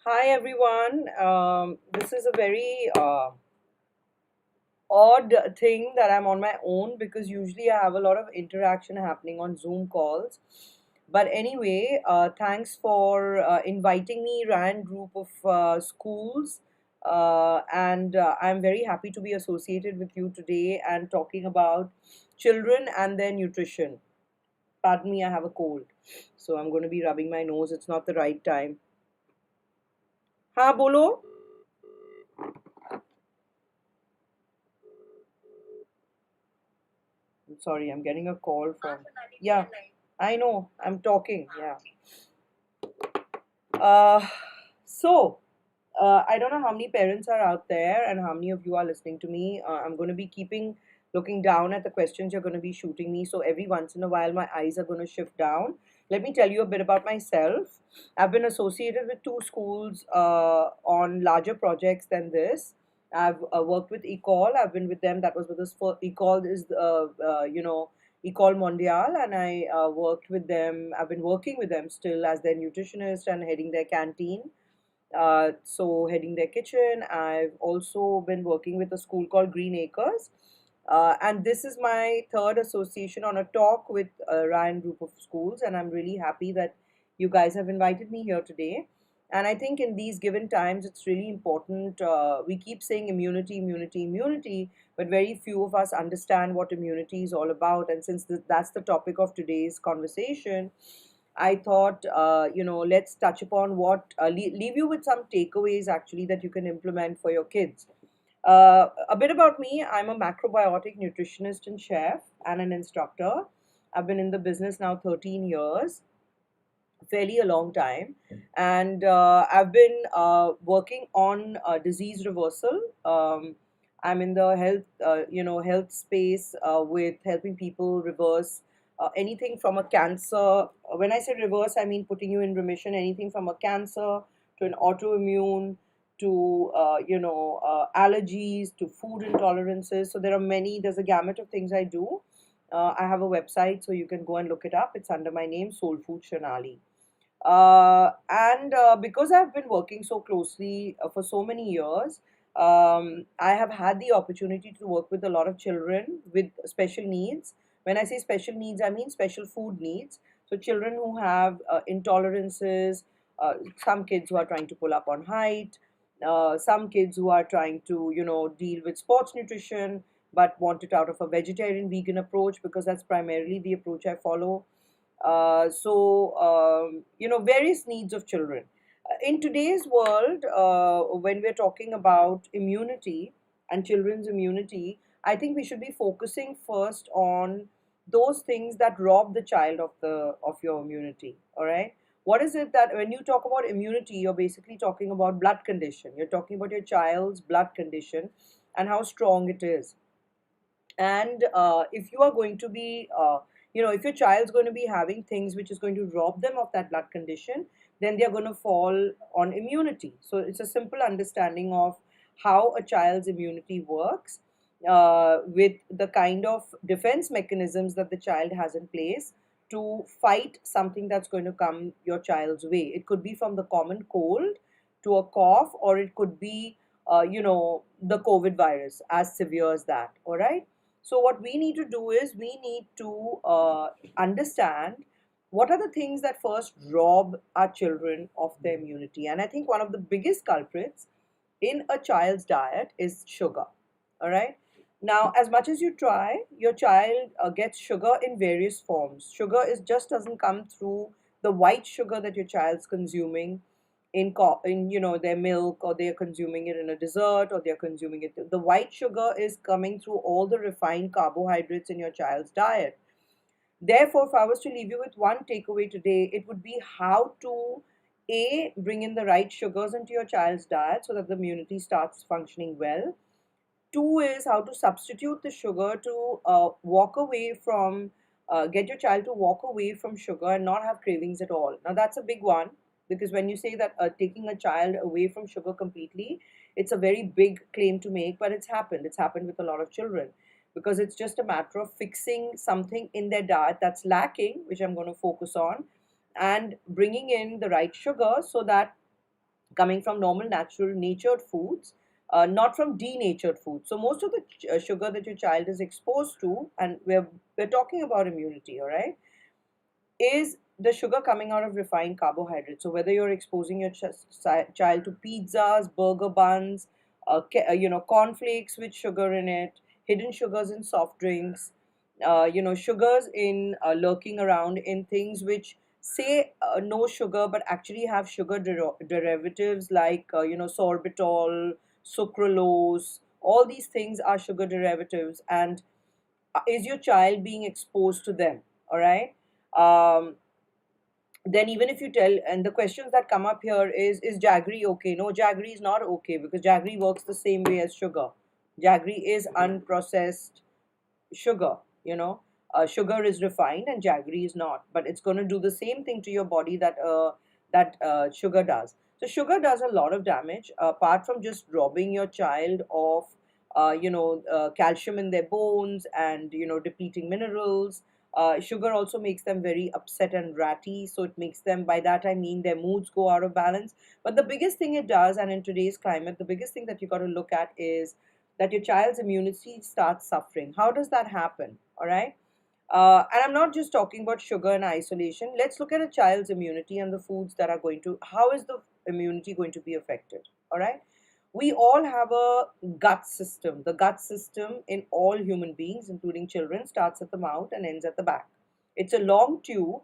Hi everyone. This is a very odd thing that I'm on my own because usually I have a lot of interaction happening on Zoom calls. But anyway, thanks for inviting me, Ryan Group of schools. And I'm very happy to be associated with you today and talking about children and their nutrition. Pardon me, I have a cold. So I'm going to be rubbing my nose. It's not the right time. Ha, bolo? I'm sorry, I'm getting a call from. Yeah, I know. I'm talking. Yeah. Uh, so I don't know how many parents are out there and how many of you are listening to me. I'm going to be keeping looking down at the questions you're going to be shooting me. So every once in a while, my eyes are going to shift down. Let me tell you a bit about myself. I've been associated with two schools on larger projects than this. I've worked with Ecole. I've been with them. That was with us for Ecole is Ecole Mondiale, and I worked with them. I've been working with them still as their nutritionist and heading their canteen. So heading their kitchen. I've also been working with a school called Green Acres. And this is my third association on a talk with Ryan Group of Schools, and I'm really happy that you guys have invited me here today. And I think in these given times, it's really important. We keep saying immunity, immunity, immunity, but very few of us understand what immunity is all about. And since that's the topic of today's conversation, I thought, let's touch upon leave you with some takeaways actually that you can implement for your kids. A bit about me: I'm a macrobiotic nutritionist and chef and an instructor. I've been in the business now 13 years, fairly a long time. And I've been working on disease reversal. I'm in the health space with helping people reverse anything from a cancer. When I say reverse, I mean putting you in remission, anything from a cancer to an autoimmune to allergies to food intolerances. So there are many. There's a gamut of things I do. I have a website, so you can go and look it up. It's under my name, SoulFood Shonali. And because I've been working so closely for so many years, I have had the opportunity to work with a lot of children with special needs. When I say special needs, I mean special food needs. So, children who have intolerances, some kids who are trying to pull up on height, some kids who are trying to, deal with sports nutrition but want it out of a vegetarian vegan approach because that's primarily the approach I follow. Various needs of children. In today's world, when we're talking about immunity and children's immunity, I think we should be focusing first on those things that rob the child of your immunity. All right. What is it that when you talk about immunity, you're basically talking about blood condition. You're talking about your child's blood condition and how strong it is. And if you are going to be if your child's going to be having things which is going to rob them of that blood condition, then they're going to fall on immunity. So it's a simple understanding of how a child's immunity works, with the kind of defense mechanisms that the child has in place to fight something that's going to come your child's way. It could be from the common cold to a cough, or it could be the COVID virus, as severe as that. All right. So what we need to do is we need to understand what are the things that first rob our children of their immunity. And I think one of the biggest culprits in a child's diet is sugar. All right. Now, as much as you try, your child gets sugar in various forms. Sugar is just doesn't come through the white sugar that your child's consuming in their milk, or they're consuming it in a dessert, or they're consuming it. The white sugar is coming through all the refined carbohydrates in your child's diet. Therefore, if I was to leave you with one takeaway today, it would be how to bring in the right sugars into your child's diet so that the immunity starts functioning well. Two is how to substitute the sugar to get your child to walk away from sugar and not have cravings at all. Now, that's a big one, because when you say that taking a child away from sugar completely, it's a very big claim to make, but it's happened. It's happened with a lot of children because it's just a matter of fixing something in their diet that's lacking, which I'm going to focus on, and bringing in the right sugar so that coming from normal, natural, natured foods, not from denatured foods. So most of the sugar that your child is exposed to, and we're talking about immunity, all right, is the sugar coming out of refined carbohydrates. So whether you're exposing your child to pizzas, burger buns, cornflakes with sugar in it, hidden sugars in soft drinks, sugars in lurking around in things which say no sugar but actually have sugar derivatives like sorbitol, sucralose. All these things are sugar derivatives, and is your child being exposed to them? All right. Um, then even if you tell, and the questions that come up here is jaggery okay? No, jaggery is not okay, because jaggery works the same way as sugar. Jaggery is unprocessed sugar, you know. Sugar is refined and jaggery is not, but it's going to do the same thing to your body that sugar does. So sugar does a lot of damage, apart from just robbing your child of calcium in their bones and depleting minerals. Sugar also makes them very upset and ratty, so it makes them, by that I mean their moods go out of balance. But the biggest thing it does, and in today's climate, the biggest thing that you got to look at is that your child's immunity starts suffering. How does that happen? All right. And I'm not just talking about sugar in isolation. Let's look at a child's immunity and the foods that are going to, how is the immunity going to be affected? All right. We all have a gut system. The gut system in all human beings, including children, starts at the mouth and ends at the back. It's a long tube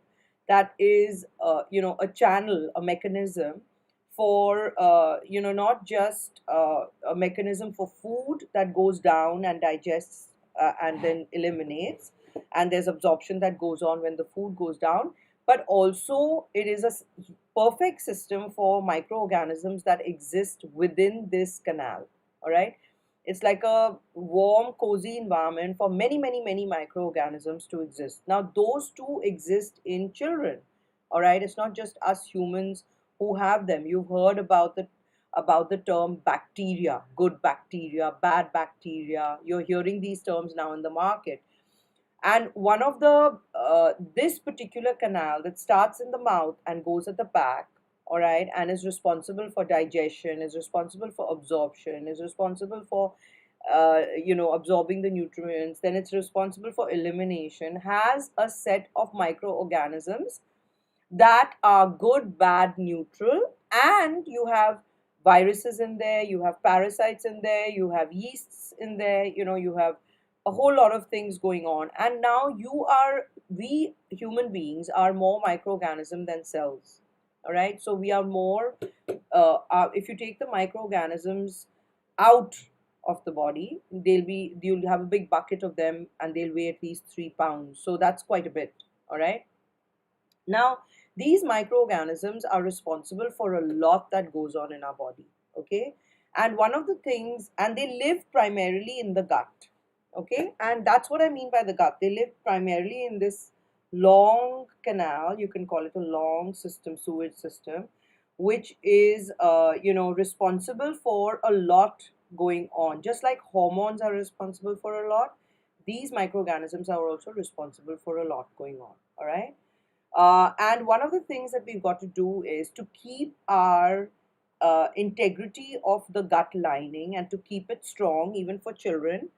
that is, a channel, a mechanism for, not just a mechanism for food that goes down and digests and then eliminates, and there's absorption that goes on when the food goes down, but also it is a perfect system for microorganisms that exist within this canal. All right. It's like a warm, cozy environment for many, many, many microorganisms to exist. Now, those two exist in children. All right. It's not just us humans who have them. You've heard about the term bacteria, good bacteria, bad bacteria. You're hearing these terms now in the market. And one of the this particular canal that starts in the mouth and goes at the back, all right, and is responsible for digestion, is responsible for absorption, is responsible for absorbing the nutrients, then it's responsible for elimination, has a set of microorganisms that are good, bad, neutral, and you have viruses in there, you have parasites in there, you have yeasts in there, you have a whole lot of things going on. And now we human beings are more microorganism than cells. All right, so we are more. If you take the microorganisms out of the body, you'll have a big bucket of them, and they'll weigh at least 3 pounds. So that's quite a bit. All right. Now, these microorganisms are responsible for a lot that goes on in our body, okay? And one of the things, and they live primarily in the gut, okay? And that's what I mean by the gut. They live primarily in this long canal, you can call it a long system, sewage system, which is, responsible for a lot going on. Just like hormones are responsible for a lot, these microorganisms are also responsible for a lot going on, all right? And one of the things that we've got to do is to keep our integrity of the gut lining and to keep it strong, even for children.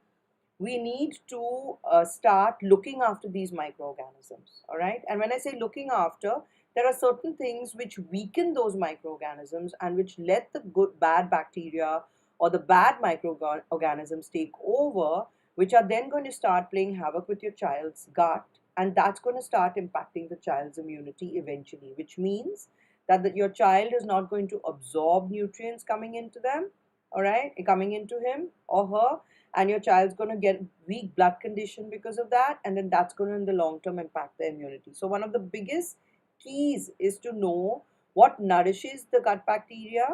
We need to start looking after these microorganisms. All right. And when I say looking after, there are certain things which weaken those microorganisms and which let the good, bad bacteria or the bad microorganisms take over, which are then going to start playing havoc with your child's gut, and that's going to start impacting the child's immunity eventually, which means that your child is not going to absorb nutrients coming into them, all right, coming into him or her, and your child's going to get weak blood condition because of that, and then that's going to in the long term impact the immunity. So one of the biggest keys is to know what nourishes the gut bacteria,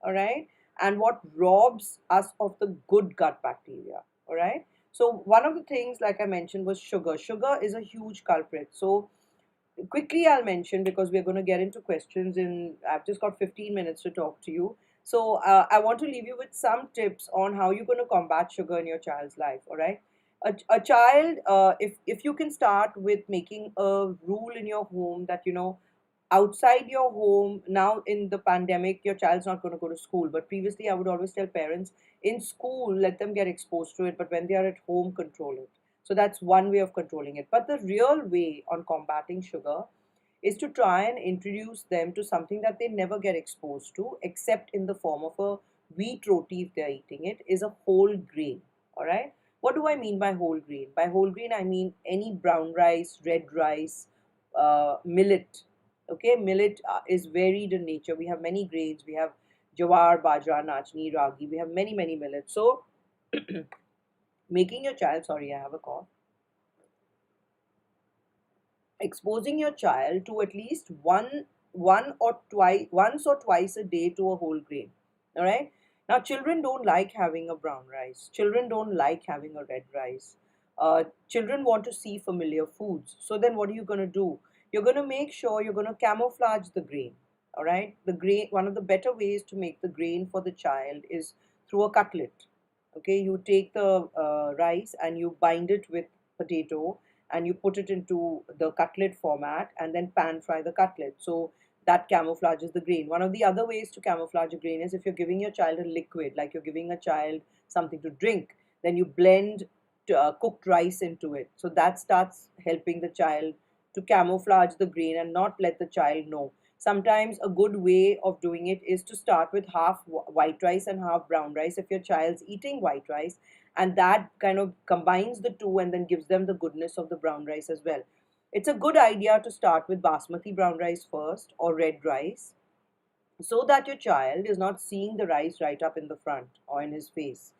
all right, and what robs us of the good gut bacteria, all right. So one of the things, like I mentioned, was sugar. Sugar is a huge culprit. So quickly I'll mention, because we're going to get into questions in, I've just got 15 minutes to talk to you. So I want to leave you with some tips on how you're going to combat sugar in your child's life, all right? A child, if you can start with making a rule in your home that, outside your home. Now in the pandemic, your child's not going to go to school, but previously I would always tell parents, in school let them get exposed to it, but when they are at home, control it. So that's one way of controlling it. But the real way on combating sugar is to try and introduce them to something that they never get exposed to, except in the form of a wheat roti. If they're eating it, is a whole grain. All right. What do I mean by whole grain? By whole grain, I mean any brown rice, red rice, millet. Okay, millet is varied in nature. We have many grains. We have jawar, bajra, nachni, ragi. We have many, many millets. So, making your child, sorry, I have a cough, exposing your child to at least once or twice a day to a whole grain. All right. Now, children don't like having a brown rice. Children don't like having a red rice. Children want to see familiar foods. So then, what are you going to do? You're going to make sure you're going to camouflage the grain. All right. The grain. One of the better ways to make the grain for the child is through a cutlet. Okay. You take the rice and you bind it with potato, and you put it into the cutlet format and then pan fry the cutlet. So that camouflages the grain. One of the other ways to camouflage a grain is if you're giving your child a liquid, like you're giving a child something to drink, then you blend cooked rice into it. So that starts helping the child to camouflage the grain and not let the child know. Sometimes a good way of doing it is to start with half white rice and half brown rice if your child's eating white rice, and that kind of combines the two and then gives them the goodness of the brown rice as well. It's a good idea to start with basmati brown rice first or red rice, so that your child is not seeing the rice right up in the front or in his face,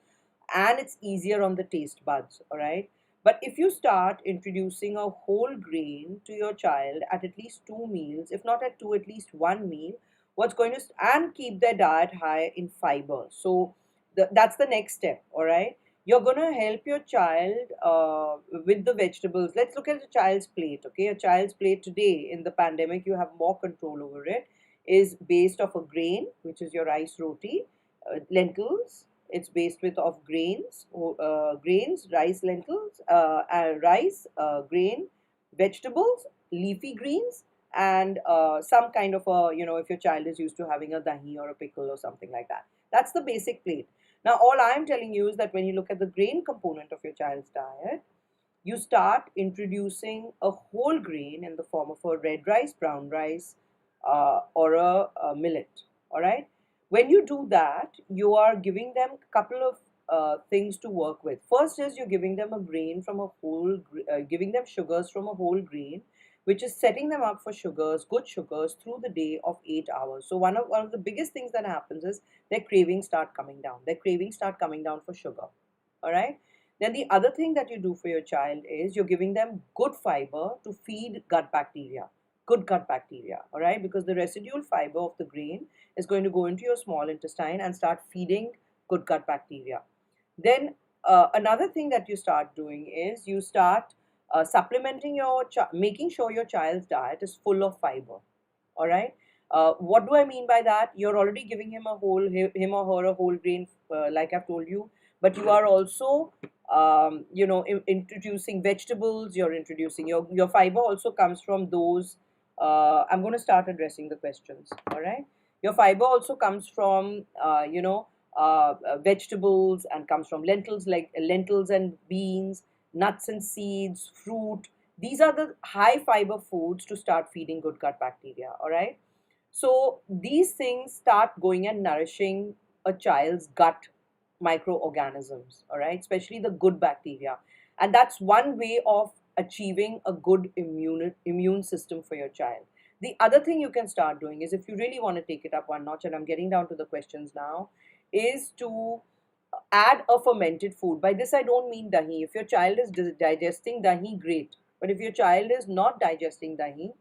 and it's easier on the taste buds. All right. But if you start introducing a whole grain to your child at least two meals, if not at two, at least one meal, what's going to, and keep their diet high in fiber. So that's the next step. All right. You're going to help your child with the vegetables. Let's look at a child's plate. Okay. A child's plate today in the pandemic, you have more control over it, is based off a grain, which is your rice roti, lentils. It's based with of grains, rice, lentils, rice, grain, vegetables, leafy greens, and some kind of a, if your child is used to having a dahi or a pickle or something like that. That's the basic plate. Now, all I'm telling you is that when you look at the grain component of your child's diet, you start introducing a whole grain in the form of a red rice, brown rice, or a millet. All right. When you do that, you are giving them a couple of things to work with. First is you're giving them a grain from a giving them sugars from a whole grain, which is setting them up for sugars, good sugars, through the day of 8 hours. So one of the biggest things that happens is their cravings start coming down. Their cravings start coming down for sugar. All right. Then the other thing that you do for your child is you're giving them good fiber to feed gut bacteria, good gut bacteria, all right? Because the residual fiber of the grain is going to go into your small intestine and start feeding good gut bacteria. Then another thing that you start doing is you start supplementing making sure your child's diet is full of fiber, all right? What do I mean by that? You're already giving him or her a whole grain, like I've told you, but you are also, introducing vegetables. You're introducing your fiber also comes from those. I'm going to start addressing the questions. All right. Your fiber also comes from, vegetables, and comes from lentils, like lentils and beans, nuts and seeds, fruit. These are the high fiber foods to start feeding good gut bacteria. All right. So these things start going and nourishing a child's gut microorganisms, all right, especially the good bacteria. And that's one way of achieving a good immune system for your child. The other thing you can start doing is, if you really want to take it up one notch, and I'm getting down to the questions now, is to add a fermented food. By this, I don't mean dahi. If your child is digesting dahi, great. But if your child is not digesting dahi,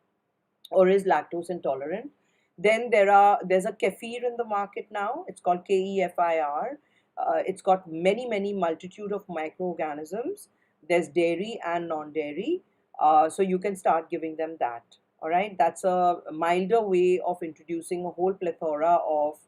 or is lactose intolerant, then there's a kefir in the market now. It's called Kefir. It's got many multitude of microorganisms. There's dairy and non-dairy, so you can start giving them that. All right, that's a milder way of introducing a whole plethora of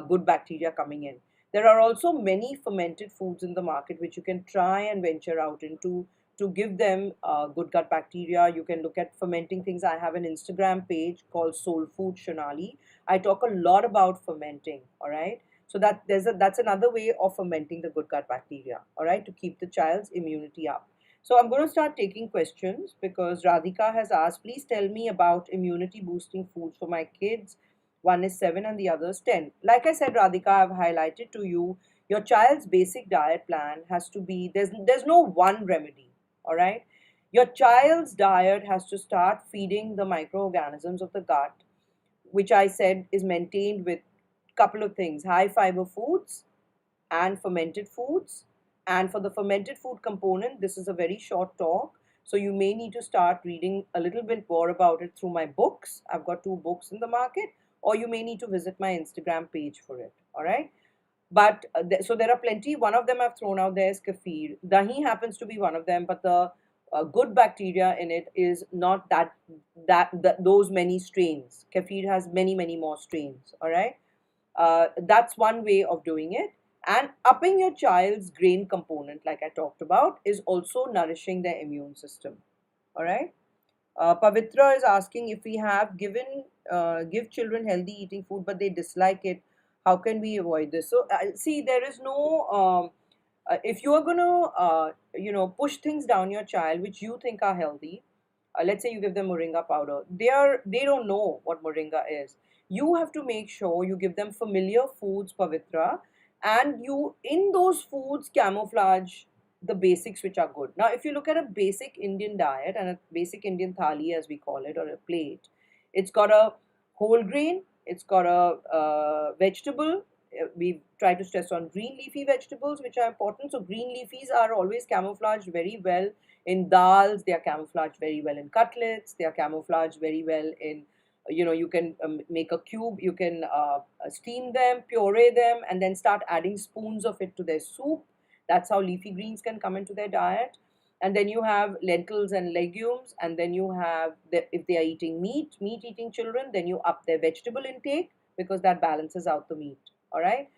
good bacteria coming in. There are also many fermented foods in the market which you can try and venture out into to give them good gut bacteria. You can look at fermenting things. I have an Instagram page called SoulFood Shonali. I talk a lot about fermenting. All right. So that's another way of fermenting the good gut bacteria. All right, to keep the child's immunity up. So I'm going to start taking questions because Radhika has asked, please tell me about immunity boosting foods for my kids. One is 7 and the other is 10. Like I said, Radhika, I've highlighted to you your child's basic diet plan has to be, there's no one remedy, all right? Your child's diet has to start feeding the microorganisms of the gut, which I said is maintained with couple of things: high fiber foods and fermented foods. And for the fermented food component, this is a very short talk. So you may need to start reading a little bit more about it through my books. I've got 2 books in the market, or you may need to visit my Instagram page for it. All right. But so there are plenty. One of them I've thrown out there is kefir. Dahi happens to be one of them, but the good bacteria in it is not that those many strains. Kefir has many more strains. All right. That's one way of doing it. And upping your child's grain component, like I talked about, is also nourishing their immune system. All right. Pavitra is asking if we have given give children healthy eating food, but they dislike it. How can we avoid this? So see, there is no. If you are gonna, push things down your child which you think are healthy, let's say you give them moringa powder, they don't know what moringa is. You have to make sure you give them familiar foods, Pavitra, and you in those foods camouflage the basics which are good. Now if you look at a basic Indian diet and a basic Indian thali, as we call it, or a plate, it's got a whole grain, it's got a vegetable. We try to stress on green leafy vegetables which are important. So green leafies are always camouflaged very well in dals, they are camouflaged very well in cutlets, they are camouflaged very well in, you can make a cube, you can steam them, puree them, and then start adding spoons of it to their soup. That's how leafy greens can come into their diet. And then you have lentils and legumes, and then you have if they are eating meat eating children, then you up their vegetable intake because that balances out the meat. All right.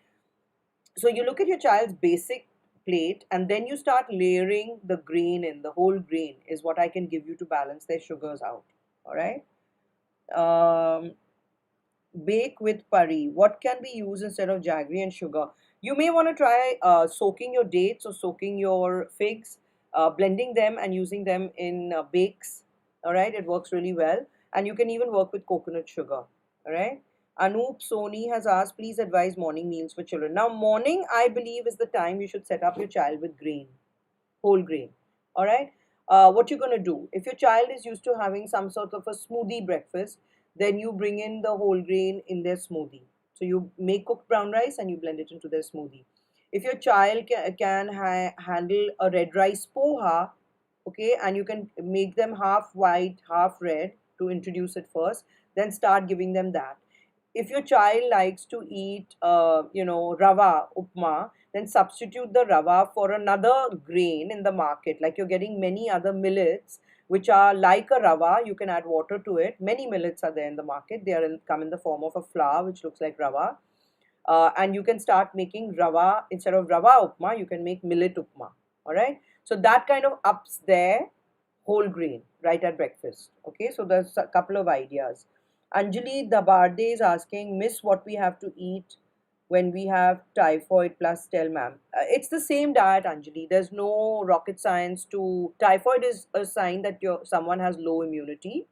So you look at your child's basic plate and then you start layering the grain in. The whole grain is what I can give you to balance their sugars out. All right. Um, Bake with pari. What can be used instead of jaggery and sugar? You may want to try soaking your dates or soaking your figs, blending them and using them in bakes. All right, it works really well. And you can even work with coconut sugar. All right. Anoop Soni has asked, please advise morning meals for children. Now, morning, I believe, is the time you should set up your child with grain, whole grain. All right. What you're going to do, if your child is used to having some sort of a smoothie breakfast, then you bring in the whole grain in their smoothie. So you make cooked brown rice and you blend it into their smoothie. If your child can handle a red rice poha, okay, and you can make them half white, half red to introduce it first, then start giving them that. If your child likes to eat, rava upma, then substitute the rava for another grain in the market. Like you're getting many other millets which are like a rava. You can add water to it. Many millets are there in the market. They come in the form of a flour which looks like rava. And you can start making rava. Instead of rava upma, you can make millet upma. All right. So that kind of ups their whole grain right at breakfast. Okay. So there's a couple of ideas. Anjali Dabarde is asking, Miss, what we have to eat when we have typhoid plus tell ma'am. It's the same diet, Anjali. There's no rocket science to. Typhoid is a sign that someone has low immunity.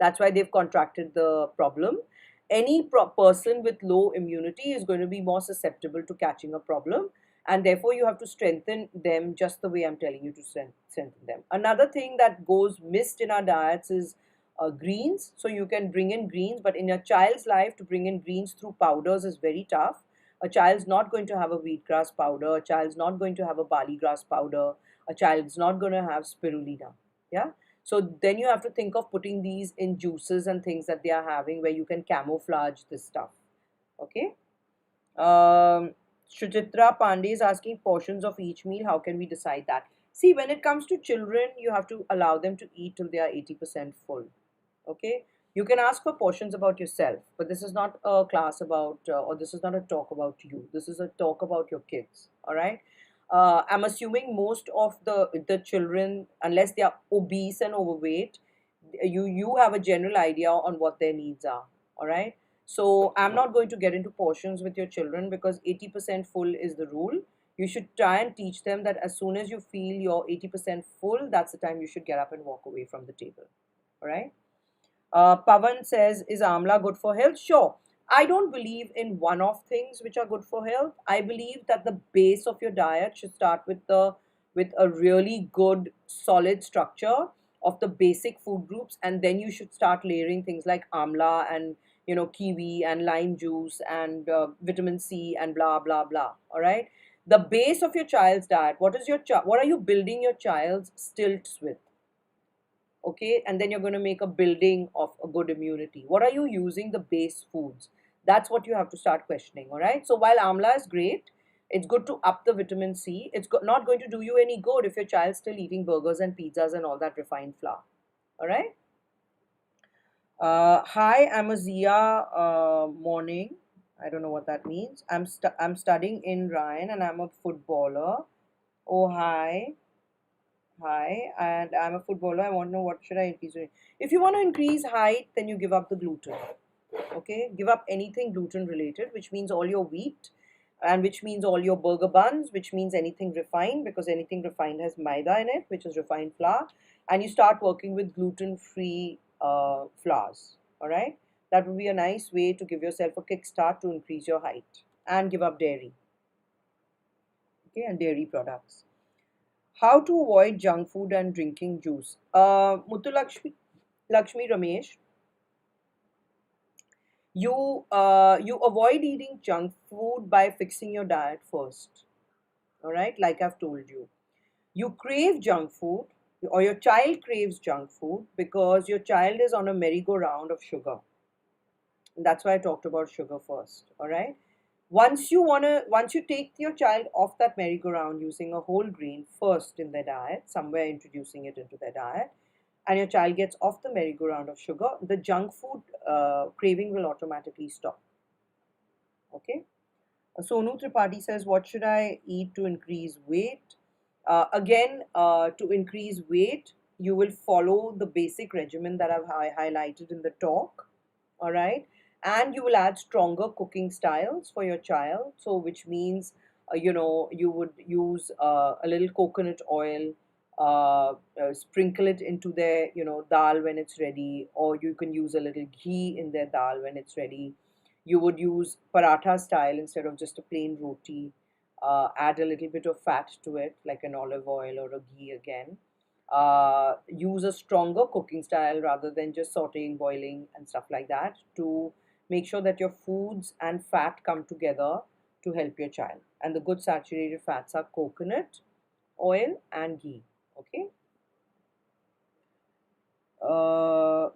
That's why they've contracted the problem. Any person with low immunity is going to be more susceptible to catching a problem, and therefore you have to strengthen them just the way I'm telling you to strengthen them. Another thing that goes missed in our diets is greens. So you can bring in greens, but in a child's life, to bring in greens through powders is very tough. A child's not going to have a wheatgrass powder. A child's not going to have a barley grass powder. A child's not going to have spirulina. Yeah. So then you have to think of putting these in juices and things that they are having where you can camouflage this stuff. Okay. Um, Shuchitra Pandey is asking portions of each meal. How can we decide that? See, when it comes to children, you have to allow them to eat till they are 80% full. Okay. You can ask for portions about yourself, but this is not a class about, or this is not a talk about you. This is a talk about your kids. All right. I'm assuming most of the children, unless they are obese and overweight, you have a general idea on what their needs are. All right. So I'm not going to get into portions with your children because 80% full is the rule. You should try and teach them that as soon as you feel you're 80% full, that's the time you should get up and walk away from the table. All right. Pavan says, is Amla good for health? Sure. I don't believe in one-off things which are good for health. I believe that the base of your diet should start with a really good solid structure of the basic food groups, and then you should start layering things like amla and kiwi and lime juice and vitamin C and blah blah blah. All right. The base of your child's diet. What are you building your child's stilts with? Okay, and then you're going to make a building of a good immunity. What are you using the base foods? That's what you have to start questioning. All right, so while amla is great, it's good to up the vitamin C. Not going to do you any good if your child's still eating burgers and pizzas and all that refined flour. All right. Hi, I'm Azia. Morning. I don't know what that means. I'm studying in Ryan and I'm a footballer. Oh, hi. Hi, and I'm a footballer. I want to know what should I increase. If you want to increase height, then you give up the gluten. Okay, give up anything gluten related, which means all your wheat, and which means all your burger buns, which means anything refined, because anything refined has maida in it, which is refined flour, and you start working with gluten-free flours. All right, that would be a nice way to give yourself a kickstart to increase your height and give up dairy. Okay, and dairy products. How to avoid junk food and drinking juice. Lakshmi Ramesh, you avoid eating junk food by fixing your diet first. All right, like I've told you, you crave junk food, or your child craves junk food because your child is on a merry-go-round of sugar. And that's why I talked about sugar first. All right. Once you take your child off that merry-go-round using a whole grain first in their diet, somewhere introducing it into their diet, and your child gets off the merry-go-round of sugar, the junk food craving will automatically stop. Okay. Sonu Tripathi says, what should I eat to increase weight? To increase weight, you will follow the basic regimen that I've highlighted in the talk. All right. And you will add stronger cooking styles for your child. So, which means, you would use a little coconut oil, sprinkle it into their, dal when it's ready, or you can use a little ghee in their dal when it's ready. You would use paratha style instead of just a plain roti. Add a little bit of fat to it, like an olive oil or a ghee again. Use a stronger cooking style rather than just sauteing, boiling, and stuff like that to make sure that your foods and fat come together to help your child. And the good saturated fats are coconut, oil, and ghee. Okay.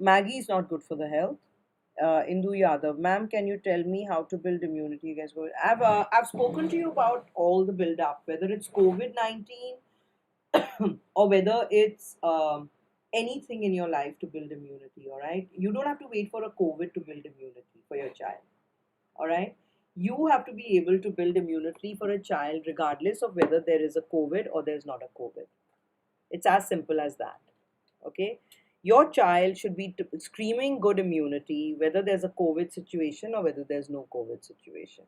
Maggie is not good for the health. Indu Yadav, ma'am, can you tell me how to build immunity? You guys go. I've spoken to you about all the build up, whether it's COVID-19 or whether it's anything in your life to build immunity. All right, you don't have to wait for a COVID to build immunity for your child. All right, you have to be able to build immunity for a child regardless of whether there is a COVID or there's not a COVID. It's as simple as that. Okay, your child should be screaming good immunity whether there's a COVID situation or whether there's no COVID situation.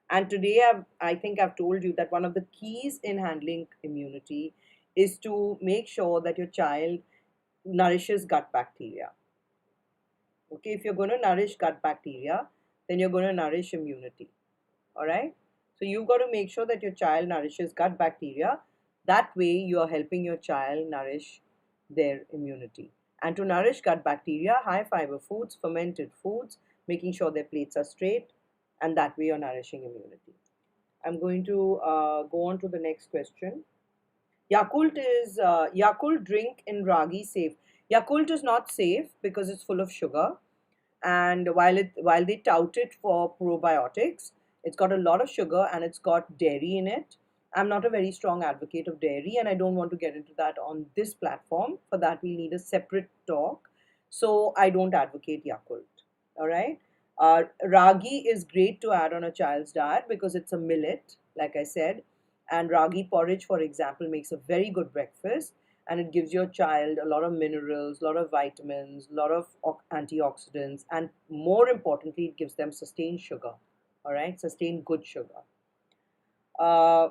And today I think I've told you that one of the keys in handling immunity is to make sure that your child nourishes gut bacteria. Okay, if you're going to nourish gut bacteria, then you're going to nourish immunity. All right, so you've got to make sure that your child nourishes gut bacteria. That way you are helping your child nourish their immunity. And to nourish gut bacteria, high fiber foods, fermented foods, making sure their plates are straight, and that way you're nourishing immunity. I'm going to go on to the next question. Yakult drink in Ragi Safe. Yakult is not safe because it's full of sugar, and while they tout it for probiotics, it's got a lot of sugar and it's got dairy in it. I'm not a very strong advocate of dairy, and I don't want to get into that on this platform. For that, we'll need a separate talk. So I don't advocate Yakult. All right. Ragi is great to add on a child's diet because it's a millet, like I said, And ragi porridge, for example, makes a very good breakfast, and it gives your child a lot of minerals, a lot of vitamins, a lot of antioxidants, and more importantly, it gives them sustained sugar. All right, sustained good sugar. Uh,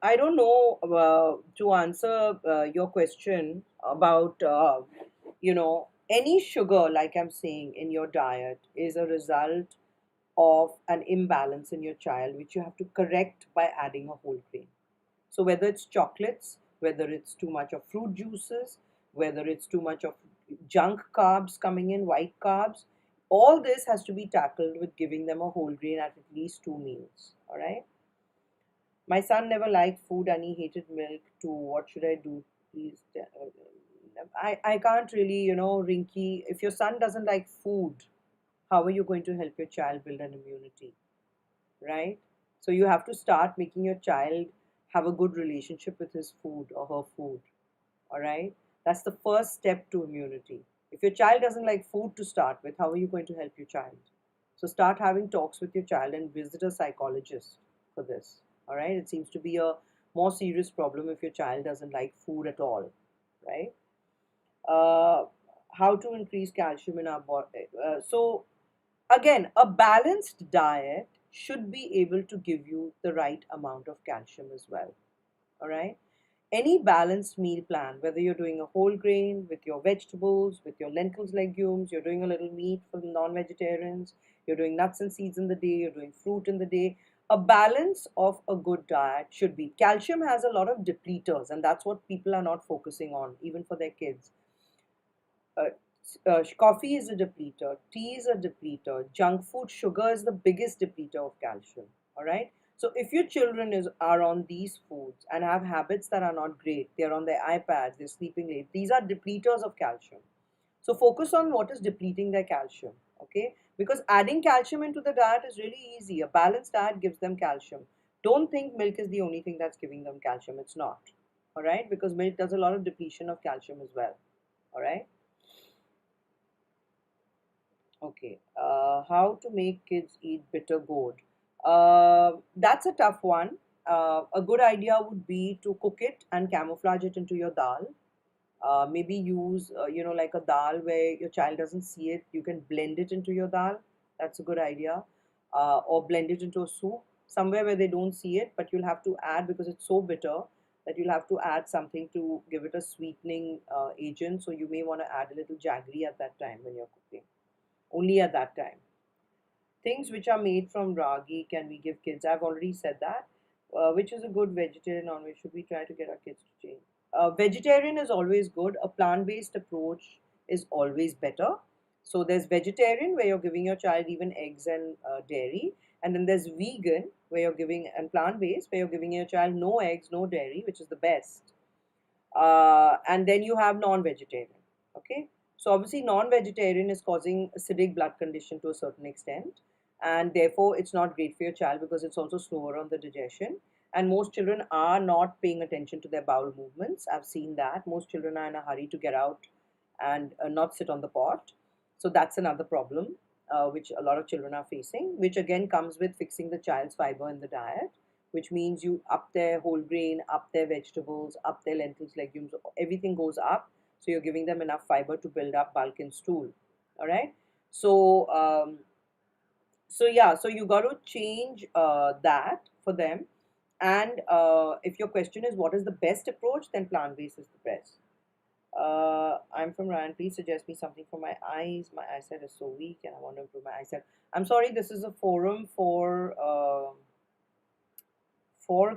I don't know, to answer your question about, any sugar, like I'm saying, in your diet is a result of an imbalance in your child, which you have to correct by adding a whole grain. So, whether it's chocolates, whether it's too much of fruit juices, whether it's too much of junk carbs coming in, white carbs, all this has to be tackled with giving them a whole grain at least 2 meals. All right. My son never liked food and he hated milk too. What should I do? Please. I can't really, Rinky, if your son doesn't like food, how are you going to help your child build an immunity? Right? So you have to start making your child have a good relationship with his food or her food. All right? That's the first step to immunity. If your child doesn't like food to start with, how are you going to help your child? So start having talks with your child and visit a psychologist for this. All right? It seems to be a more serious problem if your child doesn't like food at all, right? Uh, how to increase calcium in our body? So again, a balanced diet should be able to give you the right amount of calcium as well. All right. Any balanced meal plan, whether you're doing a whole grain with your vegetables, with your lentils, legumes, you're doing a little meat for non vegetarians, you're doing nuts and seeds in the day, you're doing fruit in the day. A balance of a good diet should be. Calcium has a lot of depleters, and that's what people are not focusing on, even for their kids. uh, Coffee is a depleter, tea is a depleter, junk food, sugar is the biggest depleter of calcium. All right. So if your children are on these foods and have habits that are not great, they're on their iPads, they're sleeping late, these are depleters of calcium. So focus on what is depleting their calcium. Okay. Because adding calcium into the diet is really easy. A balanced diet gives them calcium. Don't think milk is the only thing that's giving them calcium. It's not. All right. Because milk does a lot of depletion of calcium as well. All right. Okay. How to make kids eat bitter gourd? That's a tough one. A good idea would be to cook it and camouflage it into your dal. Maybe use, like a dal where your child doesn't see it. You can blend it into your dal. That's a good idea. Or blend it into a soup somewhere where they don't see it, but you'll have to add, because it's so bitter, that you'll have to add something to give it a sweetening agent. So you may want to add a little jaggery at that time when you're cooking. Only at that time. Things which are made from ragi can we give kids? I've already said that. Which is a good vegetarian on which should we try to get our kids to change? Vegetarian is always good. A plant based approach is always better. So there's vegetarian where you're giving your child even eggs and dairy. And then there's vegan where you're giving, and plant based where you're giving your child no eggs, no dairy, which is the best. And then you have non-vegetarian. Okay, so obviously non-vegetarian is causing acidic blood condition to a certain extent, and therefore it's not great for your child because it's also slower on the digestion. And most children are not paying attention to their bowel movements. I've seen that most children are in a hurry to get out and not sit on the pot. So that's another problem which a lot of children are facing, which again comes with fixing the child's fiber in the diet, which means you up their whole grain, up their vegetables, up their lentils, legumes, everything goes up. So you're giving them enough fiber to build up bulk in stool. All right. So, so yeah, so you got to change that for them. And if your question is what is the best approach, then plant based is the best. I'm from Ryan. Please suggest me something for my eyes. My eyesight is so weak, and I want to improve my eyesight. I'm sorry, this is a forum for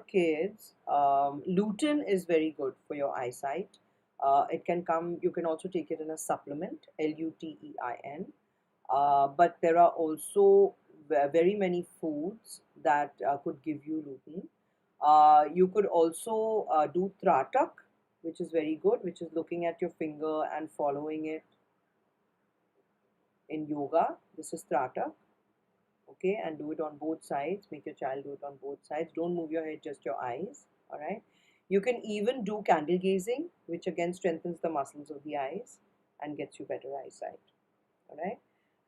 kids. Lutein is very good for your eyesight. It can come. You can also take it in a supplement. Lutein. But there are also very many foods that could give you lutein. You could also do tratak, which is very good, which is looking at your finger and following it in yoga. This is tratak. Okay, and do it on both sides. Make your child do it on both sides. Don't move your head, just your eyes. All right. You can even do candle gazing, which again strengthens the muscles of the eyes and gets you better eyesight. All right.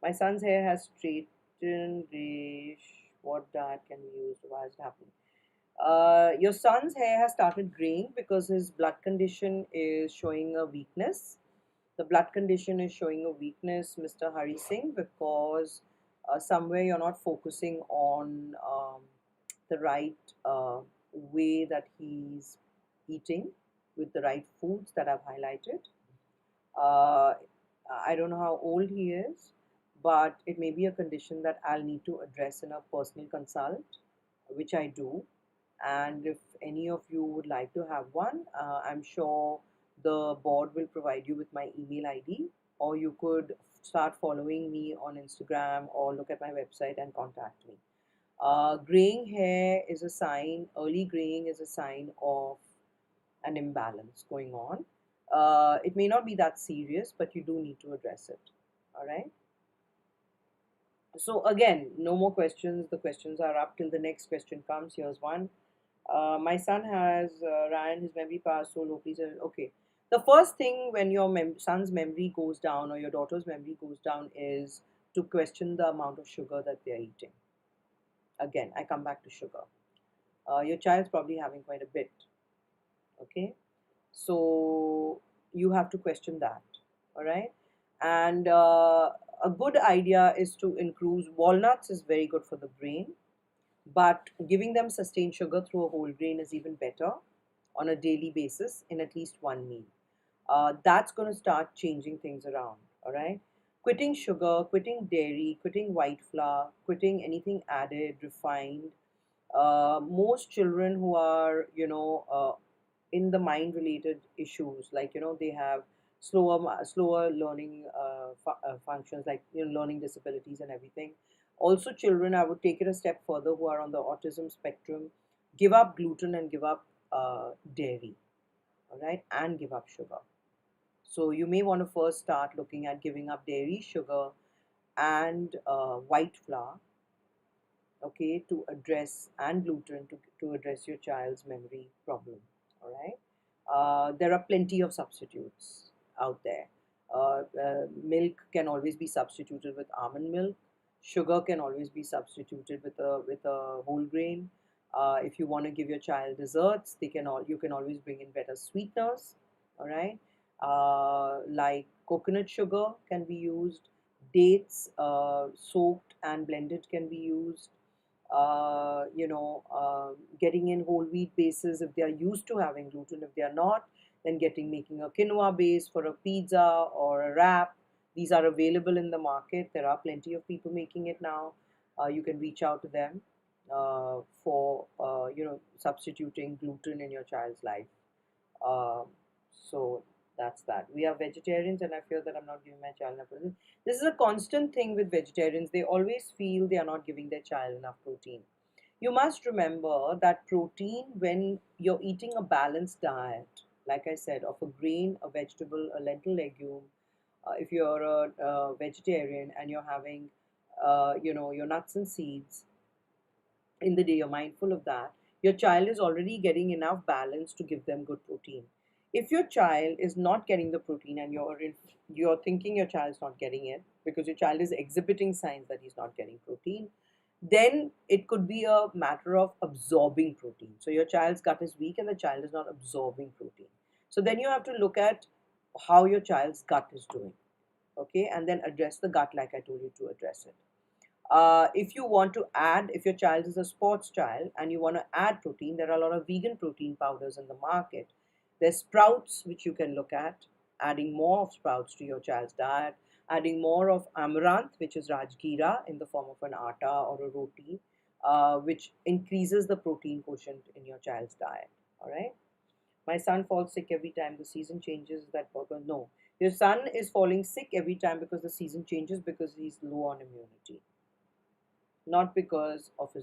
My son's hair has straightened grayish What diet can be used? Why is it happening? Your son's hair has started graying because his blood condition is showing a weakness. The blood condition is showing a weakness, Mr. Hari Singh, because somewhere you're not focusing on the right way that he's eating with the right foods that I've highlighted. Uh, I don't know how old he is, but it may be a condition that I'll need to address in a personal consult, which I do. And if any of you would like to have one, I'm sure the board will provide you with my email ID, or you could start following me on Instagram or look at my website and contact me. Graying hair is a sign, early graying is a sign of an imbalance going on. It may not be that serious, but you do need to address it. All right. So again, no more questions. The questions are up till the next question comes. Here's one. My son has Ryan. His memory power so low. Please, okay. The first thing when your son's memory goes down or your daughter's memory goes down is to question the amount of sugar that they're eating. Again, I come back to sugar. Your child's probably having quite a bit. Okay. So you have to question that. All right. And a good idea is to include walnuts is very good for the brain, but giving them sustained sugar through a whole grain is even better on a daily basis in at least one meal. That's going to start changing things around. All right. Quitting sugar, quitting dairy, quitting white flour, quitting anything added, refined. Most children who are, in the mind related issues, like they have slower learning functions, like learning disabilities and everything. Also, children, I would take it a step further, who are on the autism spectrum, give up gluten and give up dairy, all right, and give up sugar. So you may want to first start looking at giving up dairy, sugar, and white flour, okay, to address, and gluten to address your child's memory problem. All right. There are plenty of substitutes out there. Milk can always be substituted with almond milk. Sugar can always be substituted with a whole grain. If you want to give your child desserts, you can always bring in better sweeteners. All right. Like coconut sugar can be used. Dates soaked and blended can be used. Getting in whole wheat bases if they are used to having gluten. If they are not, then making a quinoa base for a pizza or a wrap. These are available in the market. There are plenty of people making it now. You can reach out to them for substituting gluten in your child's life. Um, so that's that. We are vegetarians, and I feel that I'm not giving my child enough protein. This is a constant thing with vegetarians. They always feel they are not giving their child enough protein. You must remember that protein, when you're eating a balanced diet, like I said, of a grain, a vegetable, a lentil, legume, if you're a vegetarian and you're having, your nuts and seeds, in the day, you're mindful of that, your child is already getting enough balance to give them good protein. If your child is not getting the protein and you're thinking your child's not getting it because your child is exhibiting signs that he's not getting protein, then it could be a matter of absorbing protein. So your child's gut is weak and the child is not absorbing protein. So then you have to look at how your child's gut is doing, okay, and then address the gut like I told you to address it. If you want to add, if your child is a sports child and you want to add protein, there are a lot of vegan protein powders in the market. There's sprouts, which you can look at, adding more of sprouts to your child's diet, adding more of amaranth, which is rajgira in the form of an atta or a roti, which increases the protein quotient in your child's diet. All right. My son falls sick every time the season changes. Is that burger? No. Your son is falling sick every time because the season changes because he's low on immunity, not because of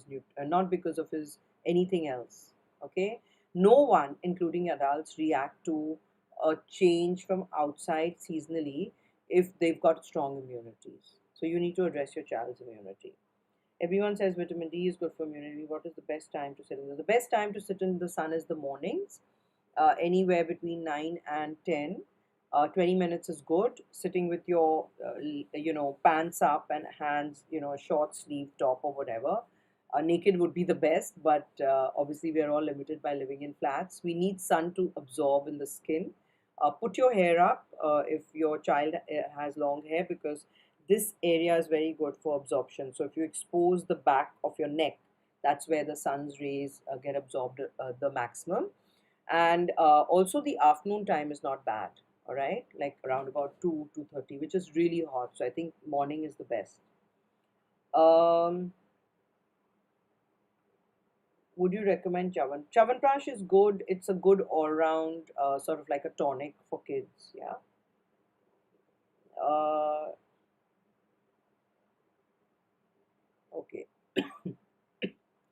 not because of his anything else. Okay, no one, including adults, react to a change from outside seasonally if they've got strong immunities. So you need to address your child's immunity. Everyone says vitamin D is good for immunity. What is the best time to sit in the best time to sit in the sun is the mornings, anywhere between 9 and 10. 20 minutes is good. Sitting with your, pants up and hands, short sleeve top or whatever. Naked would be the best, but obviously we are all limited by living in flats. We need sun to absorb in the skin. Put your hair up if your child has long hair, because this area is very good for absorption. So if you expose the back of your neck, that's where the sun's rays get absorbed the maximum. And also the afternoon time is not bad. All right, like around about 2:30, which is really hot. So I think morning is the best. Um, would you recommend Chavan? Prash is good. It's a good all-round sort of like a tonic for kids. Yeah. Uh, okay.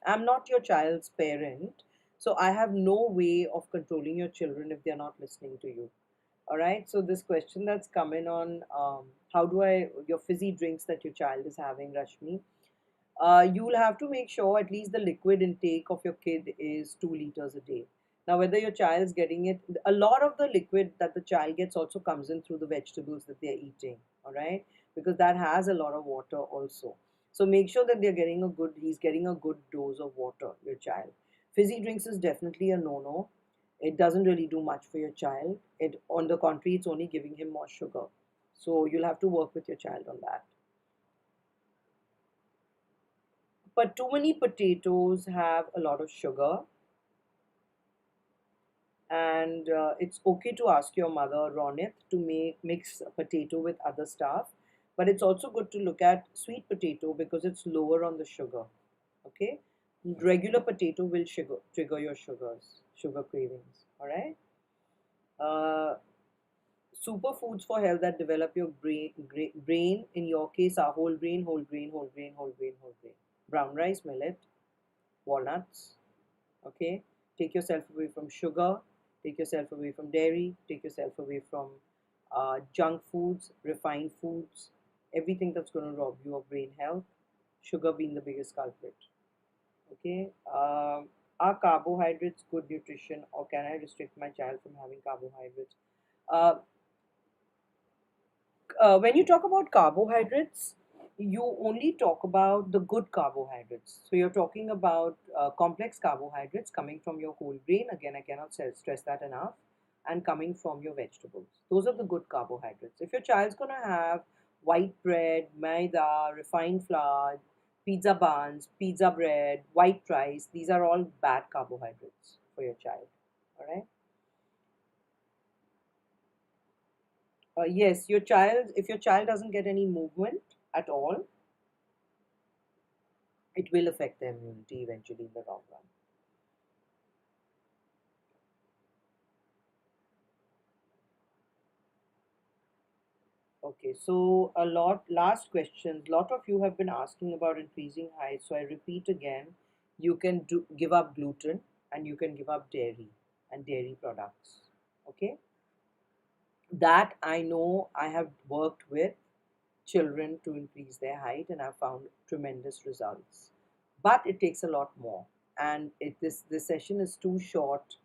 I'm not your child's parent, so I have no way of controlling your children if they're not listening to you. All right. So this question that's coming on, how do I your fizzy drinks that your child is having, Rashmi? You'll have to make sure at least the liquid intake of your kid is 2 liters a day. Now, whether your child's getting it, a lot of the liquid that the child gets also comes in through the vegetables that they're eating, all right? Because that has a lot of water also. So make sure that he's getting a good dose of water, your child. Fizzy drinks is definitely a no-no. It doesn't really do much for your child. On the contrary, it's only giving him more sugar. So you'll have to work with your child on that. But too many potatoes have a lot of sugar, and it's okay to ask your mother, Ronit, to mix a potato with other stuff. But it's also good to look at sweet potato because it's lower on the sugar. Okay, regular potato will trigger your sugar cravings. All right. Uh, Superfoods for health that develop your brain. In your case, are whole grain, whole grain, whole grain, whole grain, whole grain. Brown rice, millet, walnuts. Okay, take yourself away from sugar, take yourself away from dairy, take yourself away from junk foods, refined foods, everything that's going to rob you of brain health, sugar being the biggest culprit. Okay, are carbohydrates good nutrition, or can I restrict my child from having carbohydrates? uh, when you talk about carbohydrates, you only talk about the good carbohydrates. So you're talking about complex carbohydrates coming from your whole grain. Again, I cannot stress that enough. And coming from your vegetables. Those are the good carbohydrates. If your child's going to have white bread, maida, refined flour, pizza buns, pizza bread, white rice, these are all bad carbohydrates for your child. All right. Yes, if your child doesn't get any movement at all, it will affect their immunity eventually in the long run. Okay, so last questions. Lot of you have been asking about increasing height. So I repeat again, you can give up gluten, and you can give up dairy and dairy products. Okay, that I know. I have worked with children to increase their height, and I've found tremendous results. But it takes a lot more, and this session is too short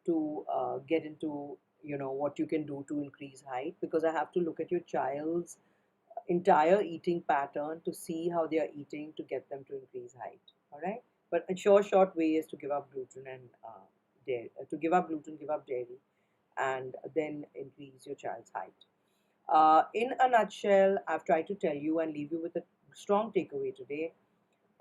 to get into what you can do to increase height, because I have to look at your child's entire eating pattern to see how they are eating to get them to increase height. All right, but a short way is to give up gluten and dairy. To give up gluten, give up dairy, and then increase your child's height. In a nutshell, I've tried to tell you and leave you with a strong takeaway today.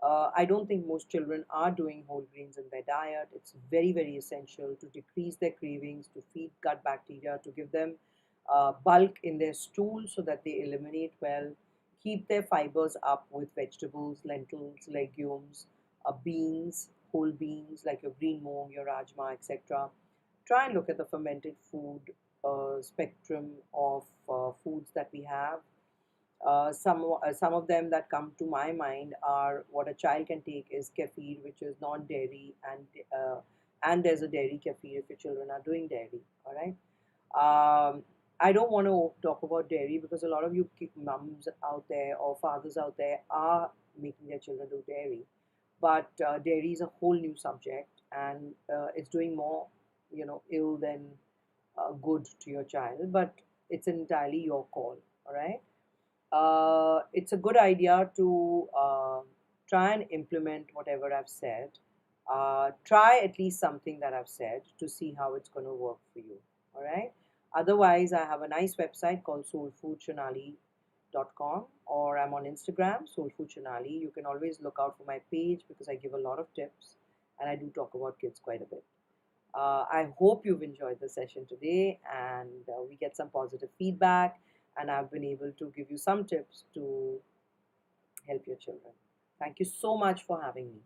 I don't think most children are doing whole grains in their diet. It's very, very essential to decrease their cravings, to feed gut bacteria, to give them bulk in their stool so that they eliminate well. Keep their fibers up with vegetables, lentils, legumes, beans, whole beans like your green moong, your rajma, etc. Try and look at the fermented food spectrum of foods that we have. Some of them that come to my mind are what a child can take is kefir, which is non-dairy, and there's a dairy kefir if your children are doing dairy. All right. I don't want to talk about dairy because a lot of you mums out there or fathers out there are making their children do dairy, but dairy is a whole new subject, and it's doing more, ill than good to your child. But it's entirely your call. All right. It's a good idea to try and implement whatever I've said. Try at least something that I've said to see how it's going to work for you. All right. Otherwise, I have a nice website called soulfoodshonali.com, or I'm on Instagram, soulfoodshonali. You can always look out for my page because I give a lot of tips and I do talk about kids quite a bit. I hope you've enjoyed the session today and we get some positive feedback, and I've been able to give you some tips to help your children. Thank you so much for having me.